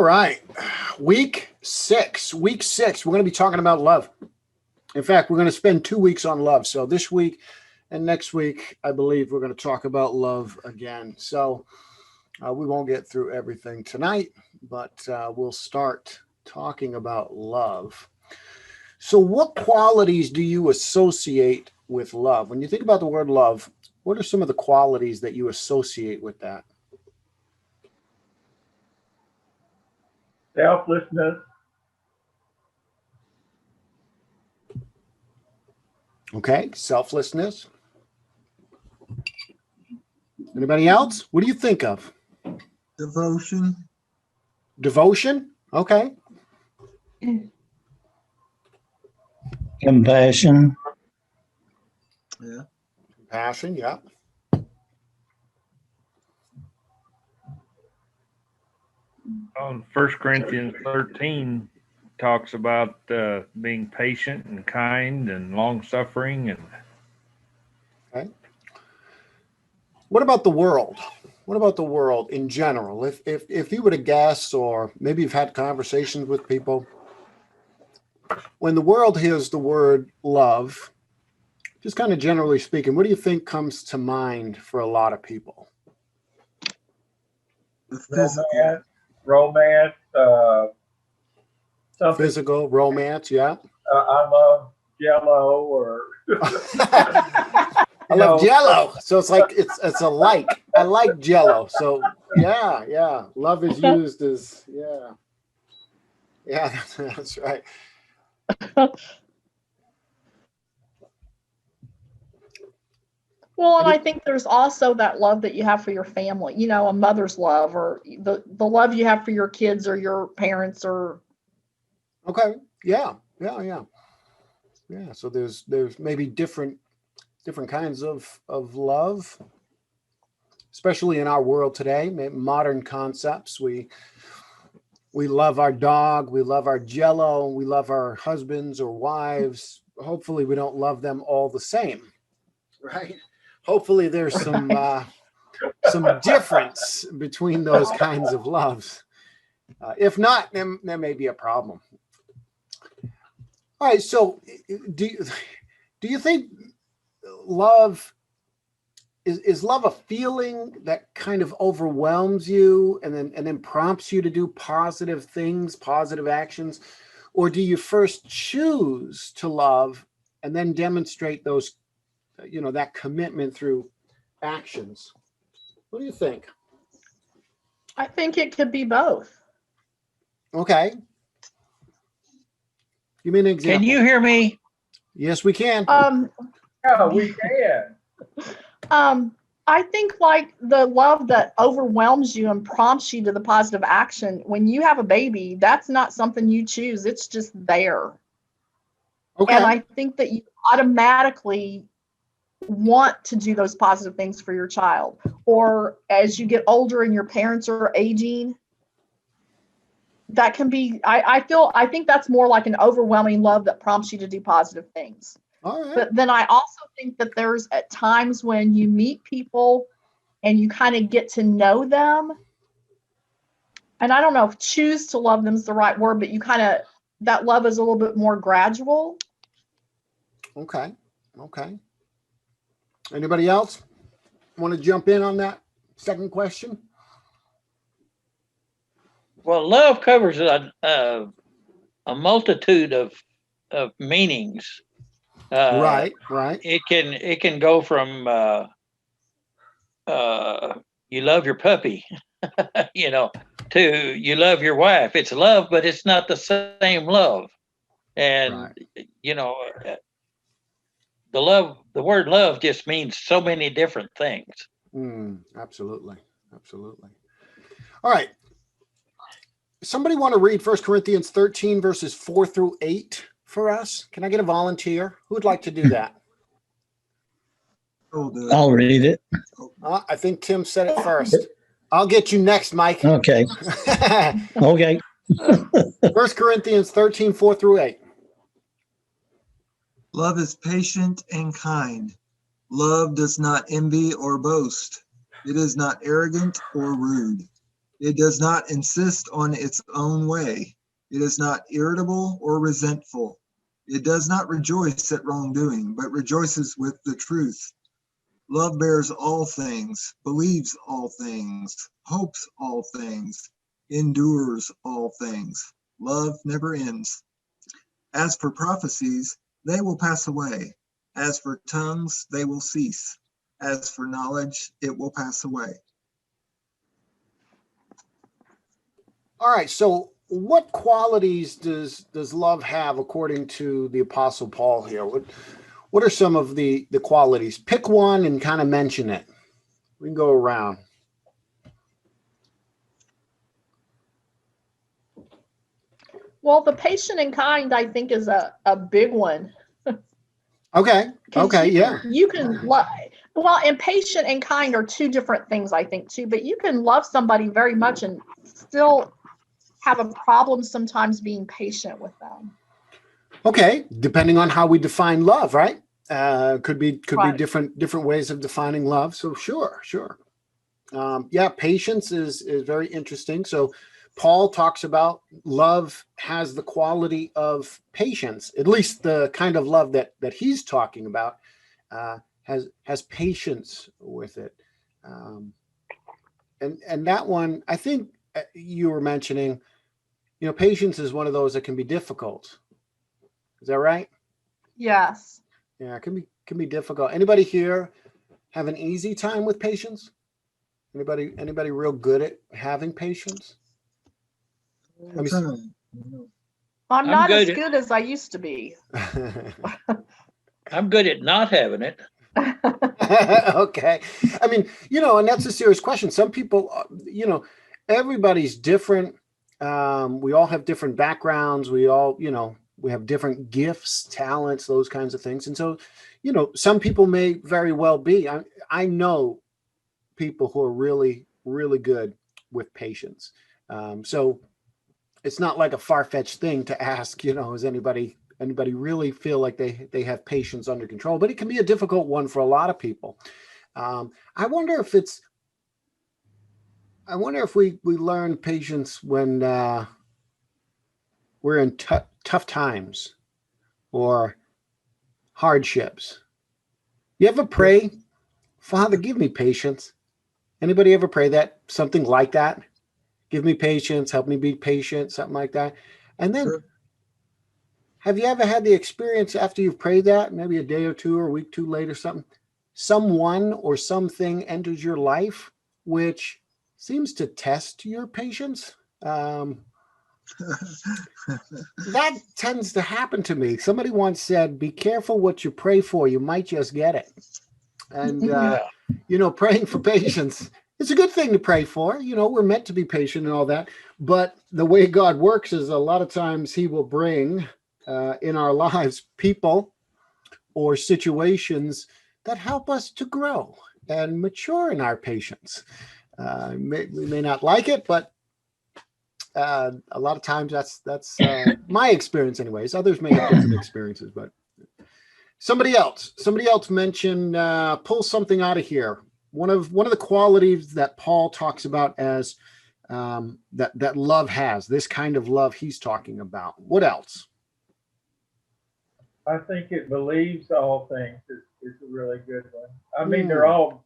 All right. Week six. We're going to be talking about love. In fact, we're going to spend 2 weeks on love. So this week and next week, I believe we're going to talk about love again. So we won't get through everything tonight, but we'll start talking about love. So what qualities do you associate with love? When you think about the word love, what are some of the qualities that you associate with that? Selflessness. Okay, selflessness. Anybody else? What do you think of? Devotion. Devotion? Okay. Compassion. Yeah. Compassion, yeah. On 1 Corinthians 13 talks about being patient and kind and long-suffering. And Okay. What about the world? What about the world in general? If you were to guess, or maybe you've had conversations with people, when the world hears the word love, just kind of generally speaking, what do you think comes to mind for a lot of people? The physical. romance, something. Physical, romance, yeah. I love Jello, or I love Jello, so it's like it's a like. I like Jello, so yeah. Love is used as yeah. That's right. Well, and I think there's also that love that you have for your family, you know, a mother's love, or the love you have for your kids or your parents, or. Okay. Yeah. So there's maybe different kinds of love, especially in our world today. Modern concepts. We love our dog. We love our Jello. We love our husbands or wives. Hopefully, we don't love them all the same, right? Hopefully, there's some difference between those kinds of loves. If not, then there may be a problem. All right. So, do you think love is love a feeling that kind of overwhelms you and then prompts you to do positive things, positive actions, or do you first choose to love and then demonstrate those, that commitment through actions? What do you think? I think it could be both. Okay. Give me an example. Can you hear me? Yes, we can. yeah, we can. I think like the love that overwhelms you and prompts you to the positive action, when you have a baby, that's not something you choose. It's just there. Okay. And I think that you automatically want to do those positive things for your child. Or as you get older and your parents are aging, that can be, I think that's more like an overwhelming love that prompts you to do positive things. All right. But then I also think that there's at times when you meet people and you kind of get to know them. And I don't know if choose to love them is the right word, but you kind of, that love is a little bit more gradual. Okay. Anybody else want to jump in on that second question? Well, love covers a multitude of meanings. Right. It can go from you love your puppy, to you love your wife. It's love, but it's not the same love. And the word love just means so many different things. Absolutely. All right. Somebody want to read 1 Corinthians 13 verses 4 through 8 for us? Can I get a volunteer? Who would like to do that? I'll read it. I think Tim said it first. I'll get you next, Mike. Okay. Okay. 1 Corinthians 13, 4 through 8. Love is patient and kind. Love does not envy or boast. It is not arrogant or rude. It does not insist on its own way. It is not irritable or resentful. It does not rejoice at wrongdoing, but rejoices with the truth. Love bears all things, believes all things, hopes all things, endures all things. Love never ends. As for prophecies, they will pass away. As for tongues, they will cease. As for knowledge, it will pass away. All right. So what qualities does love have according to the Apostle Paul here? What are some of the qualities? Pick one and kind of mention it. We can go around. Well, the patient and kind, I think, is a big one. Okay. Okay. Yeah. You can love, well, and patient and kind are two different things, I think, too. But you can love somebody very much and still have a problem sometimes being patient with them. Okay. Depending on how we define love, right? Could be Right. different ways of defining love. So sure. Yeah. Patience is very interesting. So Paul talks about love has the quality of patience, at least the kind of love that he's talking about has patience with it. And that one, I think you were mentioning, patience is one of those that can be difficult. Is that right? Yes. Yeah, it can be difficult. Anybody here have an easy time with patience? Anybody real good at having patience? All the time. I'm I'm not as good at- good as I used to be. I'm good at not having it. Okay. I mean, and that's a serious question. Some people, everybody's different. We all have different backgrounds. We all, we have different gifts, talents, those kinds of things. And so, some people may very well be. I know people who are really, really good with patience. So it's not like a far-fetched thing to ask, does anybody really feel like they have patience under control? But it can be a difficult one for a lot of people. I wonder if we learn patience when we're in tough times or hardships. You ever pray, Father, give me patience? Anybody ever pray that? Something like that? Give me patience, help me be patient, something like that. And then Sure. have you ever had the experience after you've prayed that, maybe a day or two or a week, two later, someone or something enters your life, which seems to test your patience? That tends to happen to me. Somebody once said, be careful what you pray for. You might just get it. And, praying for patience, it's a good thing to pray for. We're meant to be patient and all that. But the way God works is a lot of times he will bring in our lives people or situations that help us to grow and mature in our patience. We may not like it, but a lot of times that's my experience anyways. Others may have different experiences, but somebody else mentioned pull something out of here. One of the qualities that Paul talks about as that love has, this kind of love he's talking about. What else? I think it believes all things is a really good one. I mean, they're all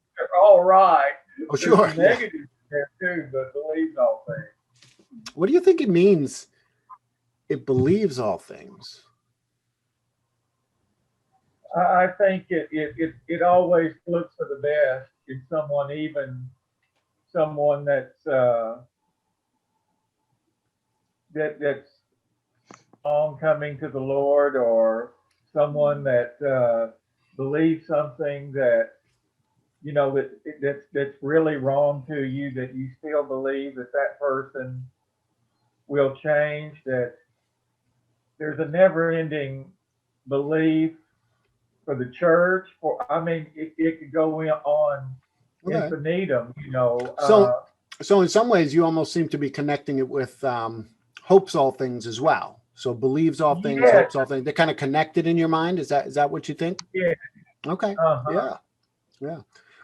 right. Oh, sure. There's negatives there too, but believes all things. What do you think it means? It believes all things. I think it always looks for the best in someone, even someone that's that's coming to the Lord, or someone that believes something that that's really wrong to you, that you still believe that person will change. That there's a never-ending belief for the church. It could go on infinitum. So in some ways, you almost seem to be connecting it with hopes all things as well. So believes all things, Yeah. hopes all things. They're kind of connected in your mind. Is that what you think? Yeah. Okay. Uh-huh. Yeah.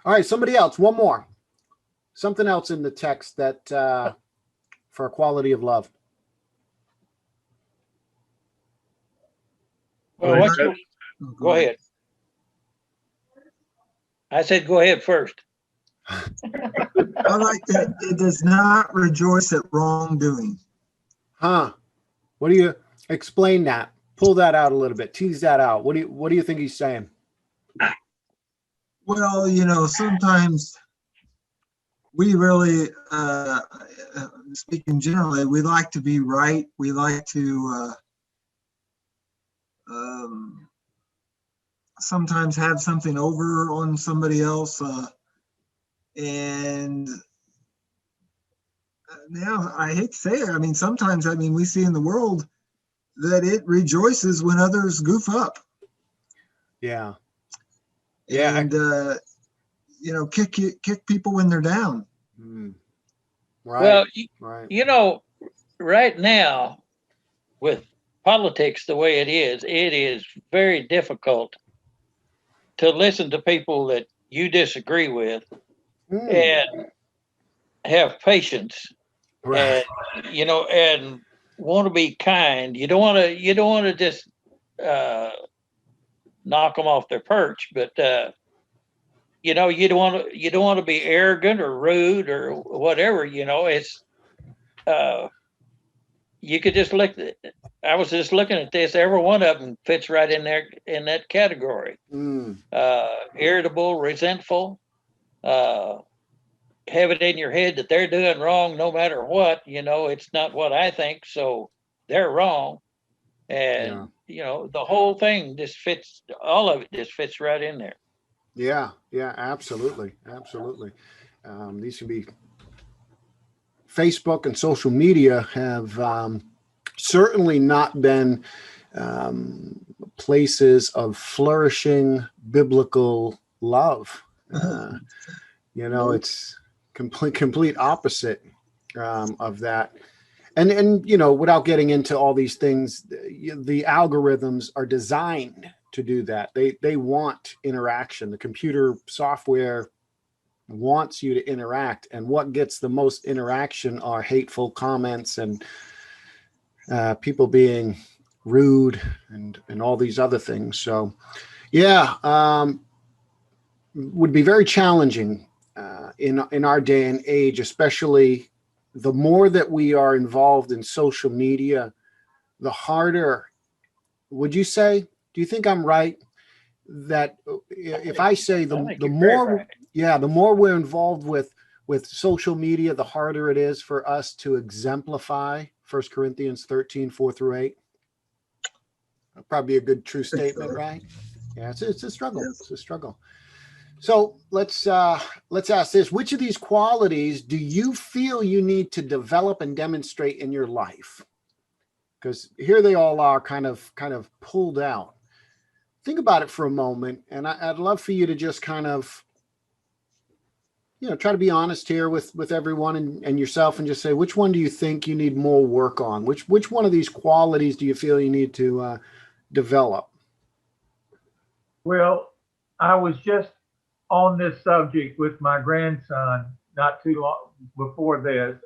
All right. Somebody else. One more. Something else in the text that for a quality of love? Well, go ahead. I said, go ahead first. I like that it does not rejoice at wrongdoing. Huh? What do you explain that? Pull that out a little bit. Tease that out. What do you think he's saying? Well, you know, sometimes we really, speaking generally, we like to be right. We like to sometimes have something over on somebody else. And now I hate to say it. I mean, sometimes, I mean, we see in the world that it rejoices when others goof up. Yeah. Yeah. And, you know, kick people when they're down. Right. Well, right. you know, right now with politics the way it is very difficult to listen to people that you disagree with and have patience, Right. and you know, and want to be kind. You don't want to just knock them off their perch, but you know, you don't want to be arrogant or rude or whatever. You know, it's you could just look. I was just looking at this. Every one of them fits right in there in that category. Irritable, resentful, have it in your head that they're doing wrong no matter what. You know, it's not what I think, so they're wrong. And you know, the whole thing just fits. All of it just fits right in there. Yeah. Yeah. Absolutely. Absolutely. These can be Facebook and social media have certainly not been places of flourishing biblical love. You know, it's complete opposite of that. And you know, without getting into all these things, the algorithms are designed to do that. They want interaction. The computer software wants you to interact, and what gets the most interaction are hateful comments and people being rude and all these other things. So yeah, would be very challenging in our day and age, especially the more that we are involved in social media, the harder. Would you say, do you think I'm right that if I say the more right. Yeah, the more we're involved with social media, the harder it is for us to exemplify 1 Corinthians 13, 4-8. That'd probably be a good true statement, right? Yeah, it's a struggle. Yes. It's a struggle. So let's ask this: which of these qualities do you feel you need to develop and demonstrate in your life? Because here they all are, kind of pulled out. Think about it for a moment, and I'd love for you to just kind of, you know, try to be honest here with everyone and yourself, and just say, which one do you think you need more work on? Which one of these qualities do you feel you need to develop? Well, I was just on this subject with my grandson not too long before this.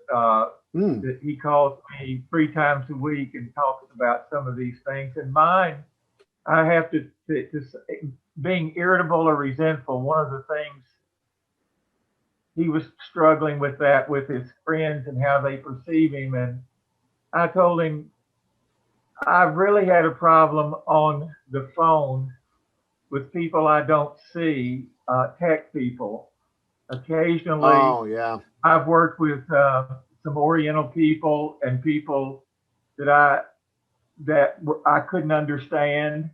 That he calls me 3 times a week and talks about some of these things. And mine, I have to being irritable or resentful. One of the things he was struggling with that with his friends and how they perceive him. And I told him I've really had a problem on the phone with people I don't see, tech people. Occasionally, Oh yeah. I've worked with some Oriental people and people that I couldn't understand,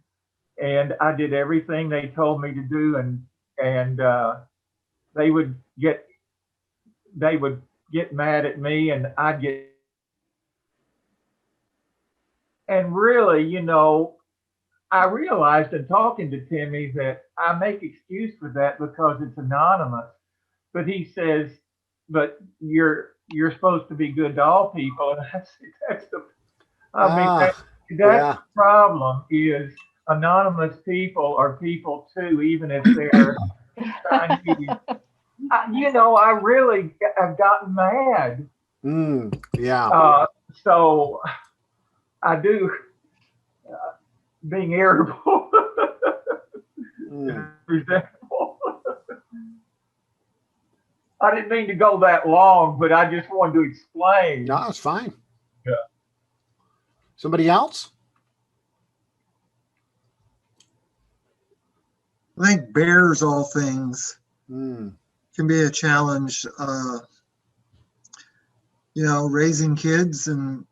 and I did everything they told me to do, and they would get mad at me, and I'd get. And really, you know, I realized in talking to Timmy that I make excuse for that because it's anonymous. But he says, "But you're supposed to be good to all people," and that's the. I mean, that's yeah. the problem is anonymous people are people too, even if they're trying to. You know, I really have gotten mad Yeah. So I do being irritable, resentful. I didn't mean to go that long, but I just wanted to explain. No, it's fine. Yeah. Somebody else? I think bears all things Mm, can be a challenge. Raising kids and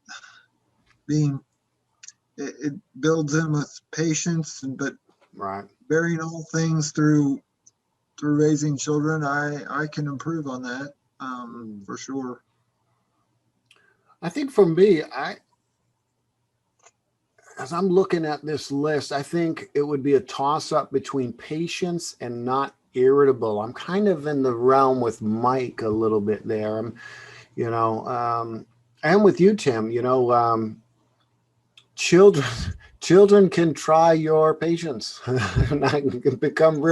being it builds them with patience, but right. bearing all things through raising children, I can improve on that for sure. I think for me, as I'm looking at this list, I think it would be a toss up between patience and not irritable. I'm kind of in the realm with Mike a little bit there. And with you, Tim, children children can try your patience and I can become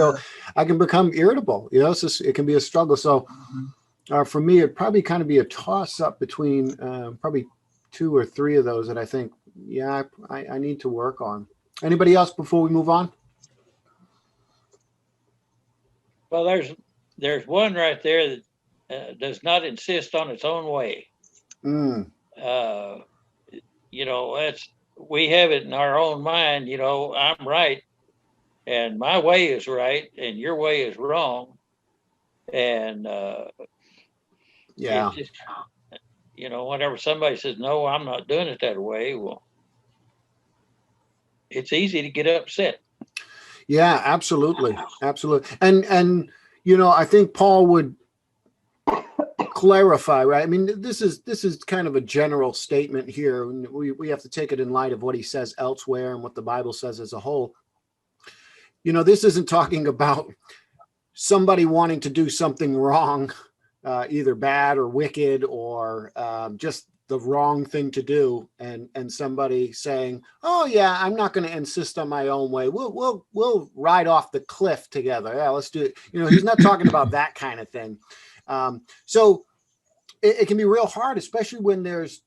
irritable, so it can be a struggle. So for me, it'd probably kind of be a toss up between probably two or three of those that I think, I need to work on. Anybody else before we move on? Well, there's one right there that does not insist on its own way. That's, we have it in our own mind. I'm right, and my way is right, and your way is wrong, and Yeah. it's just, whenever somebody says no, I'm not doing it that way, well, it's easy to get upset. Yeah, absolutely. And I think Paul would clarify, right? I mean, this is kind of a general statement here. We have to take it in light of what he says elsewhere and what the Bible says as a whole. This isn't talking about somebody wanting to do something wrong, either bad or wicked, or just the wrong thing to do, and somebody saying, "Oh yeah, I'm not going to insist on my own way. We'll ride off the cliff together. Yeah, let's do it." He's not talking about that kind of thing. So it can be real hard, especially when there's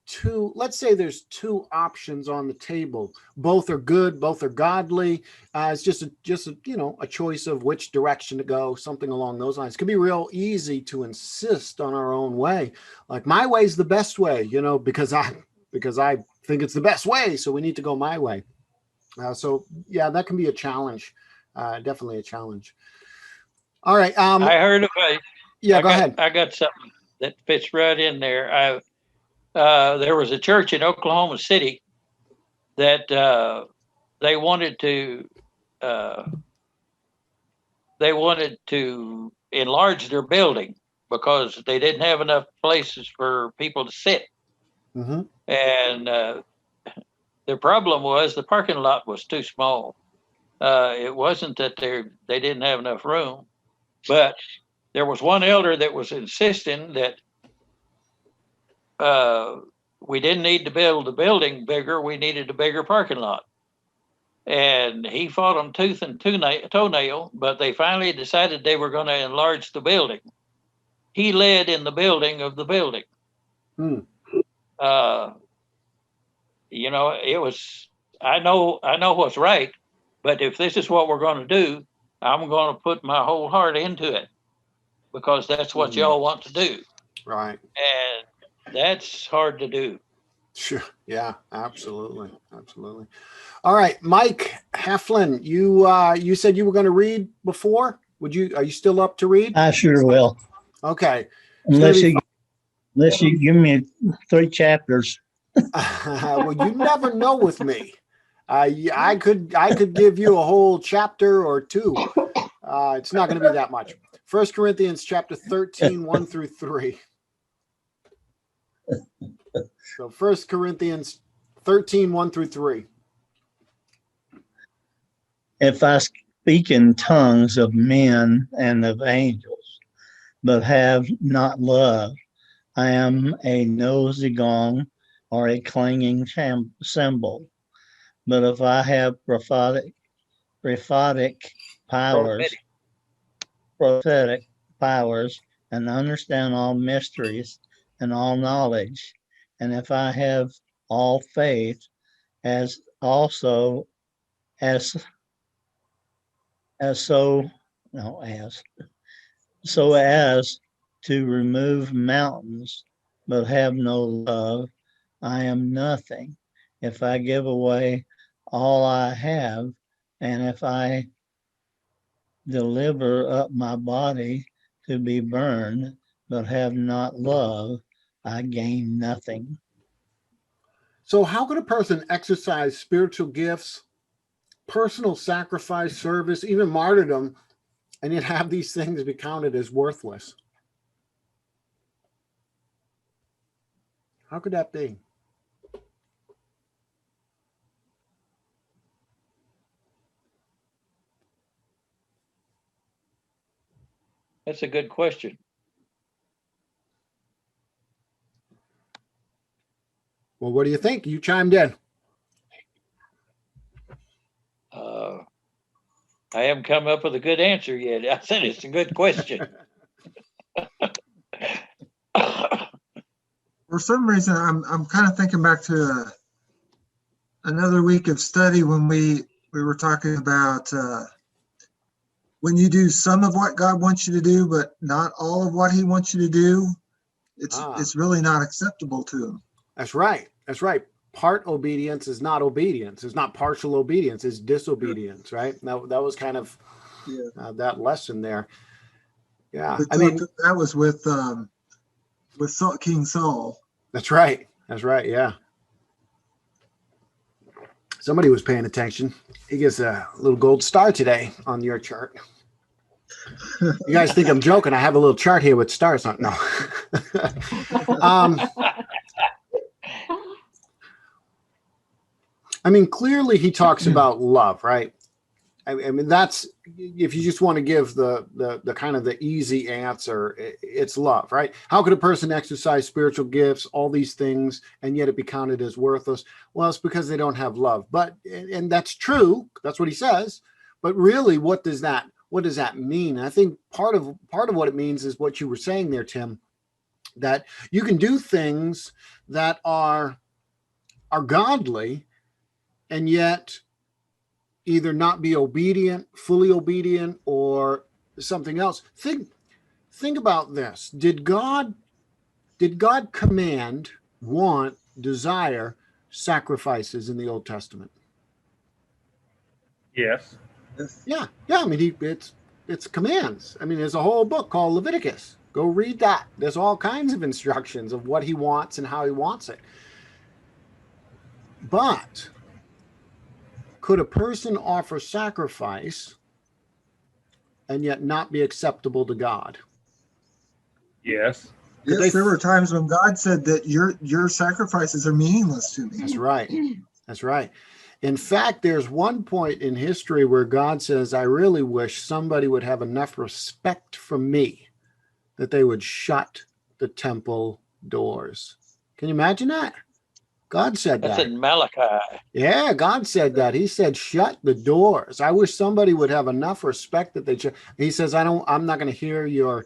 let's say there's two options on the table. Both are good, both are godly. It's just a choice of which direction to go, something along those lines. It can be real easy to insist on our own way. Like, my way's the best way, because I think it's the best way. So we need to go my way. So yeah, that can be a challenge. Definitely a challenge. All right. I heard of go ahead. I got something that fits right in there. There was a church in Oklahoma City that they wanted to enlarge their building because they didn't have enough places for people to sit. Mm-hmm. And their problem was the parking lot was too small. It wasn't that they didn't have enough room, but there was one elder that was insisting that we didn't need to build the building bigger. We needed a bigger parking lot. And he fought them tooth and toenail, but they finally decided they were going to enlarge the building. He led in the building of the building. It was, I know what's right, but if this is what we're going to do, I'm going to put my whole heart into it because that's what y'all want to do. Right. And that's hard to do. Sure. Yeah, absolutely. All right, Mike Heflin, you said you were going to read before. Are you still up to read? I sure will. Okay. Unless you give me 3 chapters. Well, you never know with me. I could give you a whole chapter or 2. It's not going to be that much. 1 Corinthians chapter 13, 1 through 3. So 1 Corinthians 13, 1 through 3. If I speak in tongues of men and of angels, but have not love, I am a noisy gong or a clanging cymbal. But if I have prophetic powers, and understand all mysteries and all knowledge, and if I have all faith, as also as so no as so as to remove mountains, but have no love, I am nothing. If I give away all I have, and if I deliver up my body to be burned, but have not love, I gain nothing. So, how could a person exercise spiritual gifts, personal sacrifice, service, even martyrdom, and yet have these things be counted as worthless? How could that be? That's a good question. Well, what do you think? You chimed in. I haven't come up with a good answer yet. I said it's a good question. For some reason, I'm kind of thinking back to another week of study when we were talking about when you do some of what God wants you to do, but not all of what He wants you to do, it's really not acceptable to Him. That's right. That's right. Part obedience is not obedience. It's not partial obedience. It's disobedience, right? That was kind of that lesson there. Yeah, I mean that was with King Saul. That's right. That's right. Yeah. Somebody was paying attention. He gets a little gold star today on your chart. You guys think I'm joking? I have a little chart here with stars on. No. I mean, clearly he talks about love, right? I mean, that's, if you just want to give the kind of the easy answer, it's love, right? How could a person exercise spiritual gifts, all these things, and yet it be counted as worthless? Well, it's because they don't have love. But, and that's true. That's what he says. But really, what does that mean? And I think part of what it means is what you were saying there, Tim, that you can do things that are godly and yet either not be obedient, fully obedient, or something else. Think about this. Did God command, want, desire sacrifices in the Old Testament? Yes. Yeah. I mean, it's commands. I mean, there's a whole book called Leviticus. Go read that. There's all kinds of instructions of what he wants and how he wants it. But could a person offer sacrifice and yet not be acceptable to God? Yes. Yes, there were times when God said that your sacrifices are meaningless to me. That's right. That's right. In fact, there's one point in history where God says, I really wish somebody would have enough respect for me that they would shut the temple doors. Can you imagine that? God said that. That's in Malachi. Yeah, God said that. He said, shut the doors. I wish somebody would have enough respect that they should. He says, I'm not going to hear your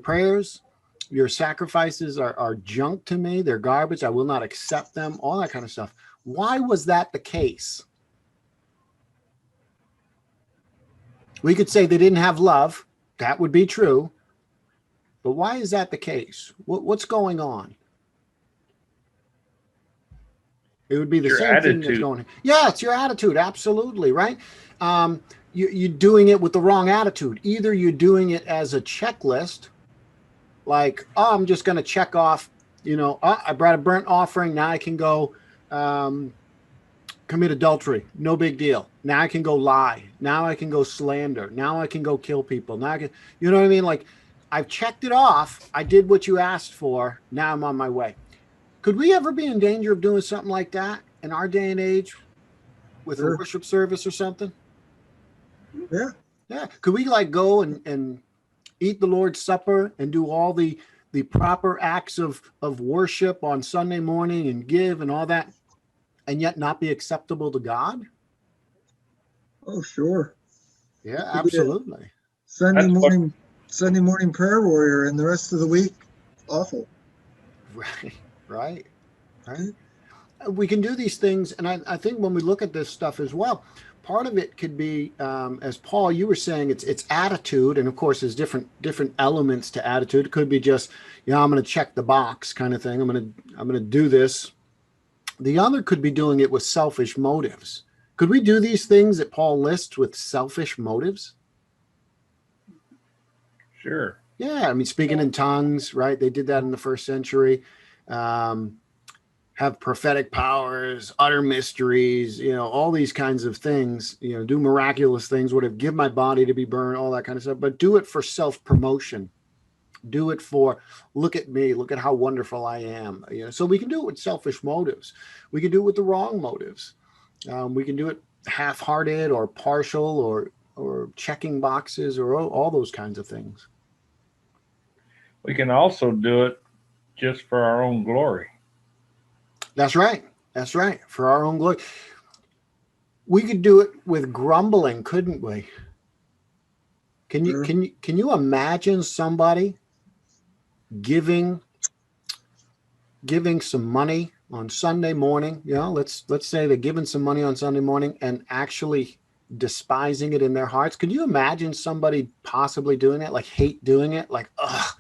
prayers. Your sacrifices are junk to me. They're garbage. I will not accept them. All that kind of stuff. Why was that the case? We could say they didn't have love. That would be true. But why is that the case? What's going on? It would be the same thing that's going on. Yeah, it's your attitude. Absolutely, right? You're doing it with the wrong attitude. Either you're doing it as a checklist, like, oh, I'm just going to check off, I brought a burnt offering. Now I can go commit adultery. No big deal. Now I can go lie. Now I can go slander. Now I can go kill people. Now I can, you know what I mean? Like, I've checked it off. I did what you asked for. Now I'm on my way. Could we ever be in danger of doing something like that in our day and age with a worship service or something? Yeah. Yeah. Could we like go and eat the Lord's Supper and do all the proper acts of worship on Sunday morning and give and all that, and yet not be acceptable to God? Oh, sure. Yeah, absolutely. Sunday morning prayer warrior, and the rest of the week, awful. Right, right. We can do these things, and I think when we look at this stuff as well, part of it could be, as Paul, you were saying, it's attitude, and of course there's different elements to attitude. It could be just, I'm going to check the box kind of thing. I'm going to do this. The other could be doing it with selfish motives. Could we do these things that Paul lists with selfish motives? Sure. Yeah, I mean, speaking in tongues, right? They did that in the first century. Have prophetic powers, utter mysteries, all these kinds of things, do miraculous things, give my body to be burned, all that kind of stuff, but do it for self-promotion. Do it for, look at me, look at how wonderful I am. So we can do it with selfish motives. We can do it with the wrong motives. We can do it half-hearted or partial or checking boxes or all those kinds of things. We can also do it just for our own glory. That's right. That's right. For our own glory. We could do it with grumbling, couldn't we? Can you imagine somebody giving some money on Sunday morning? Let's say they're giving some money on Sunday morning and actually despising it in their hearts. Could you imagine somebody possibly doing it, like hate doing it, like, ugh?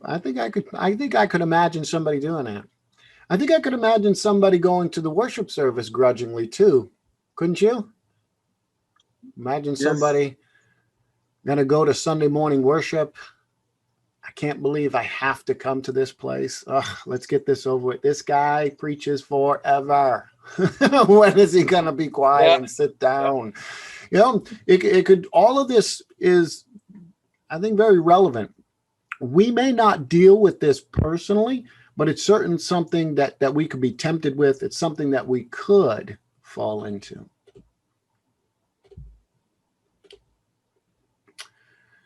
I think I could imagine somebody doing that. I think I could imagine somebody going to the worship service grudgingly too. Couldn't you? Imagine somebody going to go to Sunday morning worship. I can't believe I have to come to this place. Ugh, let's get this over with. This guy preaches forever. When is he going to be quiet and sit down? It could, all of this is, I think, very relevant. We may not deal with this personally, but it's certainly something that we could be tempted with. It's something that we could fall into.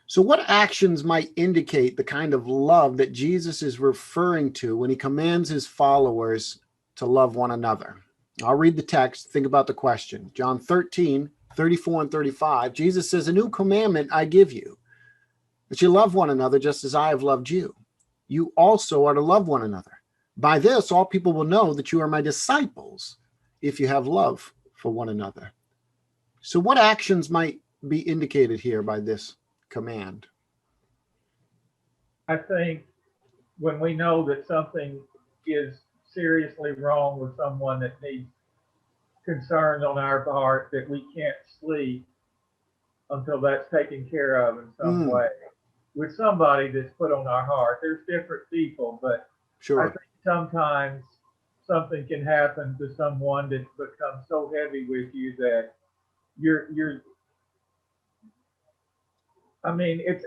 So what actions might indicate the kind of love that Jesus is referring to when he commands his followers to love one another? I'll read the text. Think about the question. John 13:34 and 35. Jesus says, "A new commandment I give you, that you love one another just as I have loved you. You also are to love one another. By this, all people will know that you are my disciples, if you have love for one another." So what actions might be indicated here by this command? I think when we know that something is seriously wrong with someone that needs concern on our part, that we can't sleep until that's taken care of in some way. With somebody that's put on our heart. There's different people, but sure. I think sometimes something can happen to someone that becomes so heavy with you that you're I mean, it's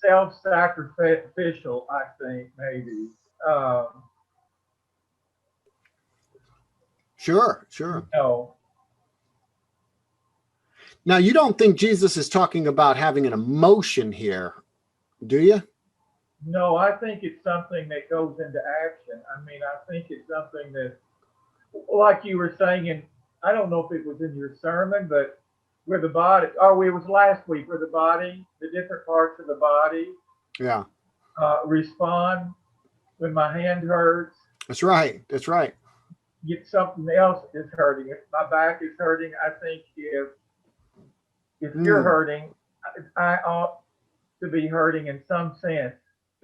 self-sacrificial, I think, maybe. Sure. No. Now, you don't think Jesus is talking about having an emotion here, do you? No, I think it's something that goes into action. I mean, I think it's something that, like you were saying, and I don't know if it was in your sermon, but where the body, it was last week, where the body, the different parts of the body, respond when my hand hurts. That's right. If something else is hurting, if my back is hurting, I think if you're hurting, I ought to be hurting in some sense,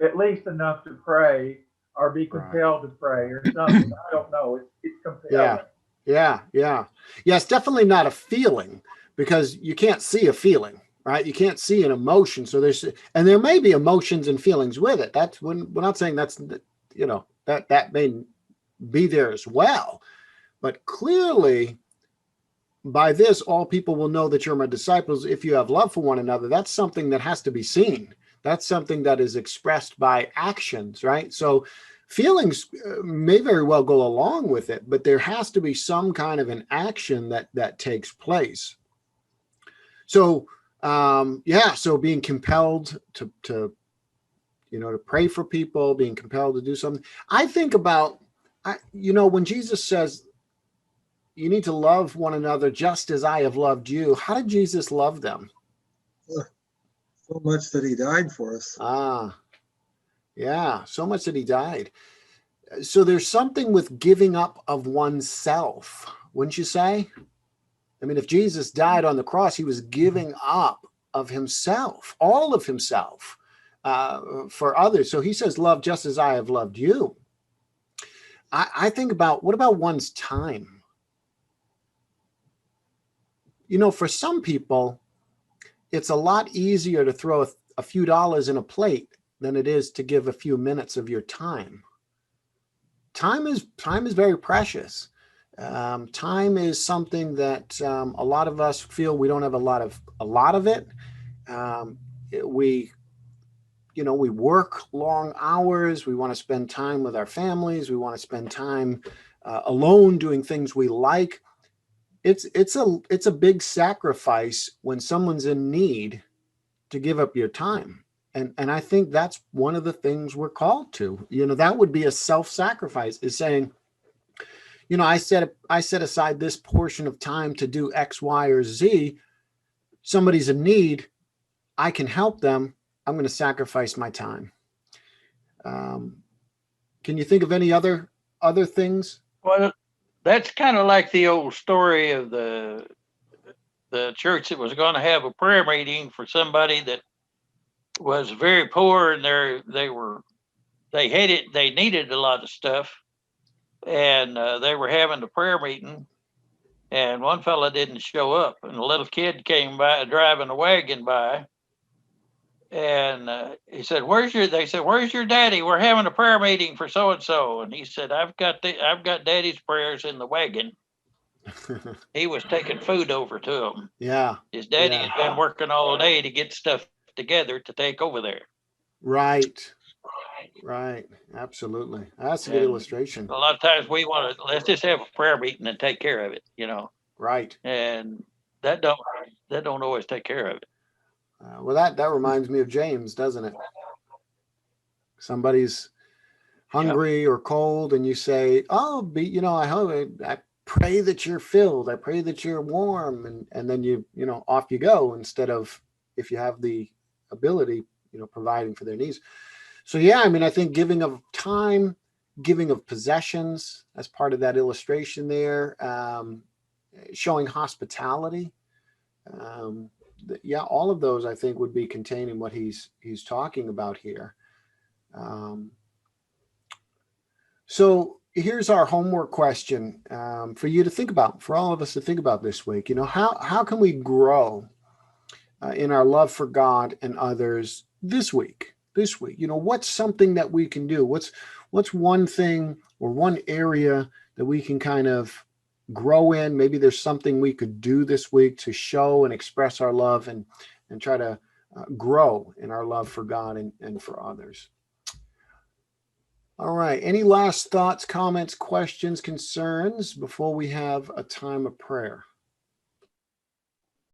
at least enough to pray or be compelled to pray or something. I don't know. It's compelling. Yeah. It's definitely not a feeling, because you can't see a feeling, right? You can't see an emotion. So there may be emotions and feelings with it. That's when we're not saying that's, that may be there as well. But clearly, by this, all people will know that you're my disciples if you have love for one another. That's something that has to be seen. That's something that is expressed by actions, right? So feelings may very well go along with it, but there has to be some kind of an action that takes place. So, so being compelled to pray for people, being compelled to do something. I think about, when Jesus says, you need to love one another just as I have loved you. How did Jesus love them? So much that he died for us. Yeah, so much that he died. So there's something with giving up of oneself, wouldn't you say? I mean, if Jesus died on the cross, he was giving up of himself, all of himself, for others. So he says, love just as I have loved you. I think about, what about one's time? You know, for some people, it's a lot easier to throw a few dollars in a plate than it is to give a few minutes of your time. Time is very precious. Time is something that a lot of us feel we don't have a lot of it. We work long hours. We want to spend time with our families. We want to spend time alone doing things we like. It's a big sacrifice when someone's in need to give up your time. And I think that's one of the things we're called to. You know, that would be a self-sacrifice, is saying, you know, I set aside this portion of time to do X, Y, or Z. Somebody's in need. I can help them. I'm going to sacrifice my time. Can you think of any other things? Well, that's kind of like the old story of the church that was going to have a prayer meeting for somebody that was very poor, and they needed a lot of stuff, and they were having the prayer meeting, and one fella didn't show up, and a little kid came by driving a wagon by, and he said, they said, where's your daddy? We're having a prayer meeting for so and so. And he said, I've got daddy's prayers in the wagon. He was taking food over to him. Yeah. His daddy had been working all day to get stuff together to take over there. Right. Absolutely. That's a good illustration. A lot of times we want to, let's just have a prayer meeting and take care of it, you know. Right. And that don't always take care of it. Well, that reminds me of James, doesn't it? Somebody's hungry or cold, and you say, "Oh, I pray that you're filled. I pray that you're warm," and then off you go, instead of, if you have the ability, providing for their needs. So yeah, I mean, I think giving of time, giving of possessions as part of that illustration there, showing hospitality. All of those I think would be contained in what he's talking about here. So here's our homework question for you to think about, for all of us to think about this week. How can we grow in our love for God and others this week? What's something that we can do? What's one thing or one area that we can kind of grow in? Maybe there's something we could do this week to show and express our love and try to grow in our love for God and for others. All right. Any last thoughts, comments, questions, concerns before we have a time of prayer?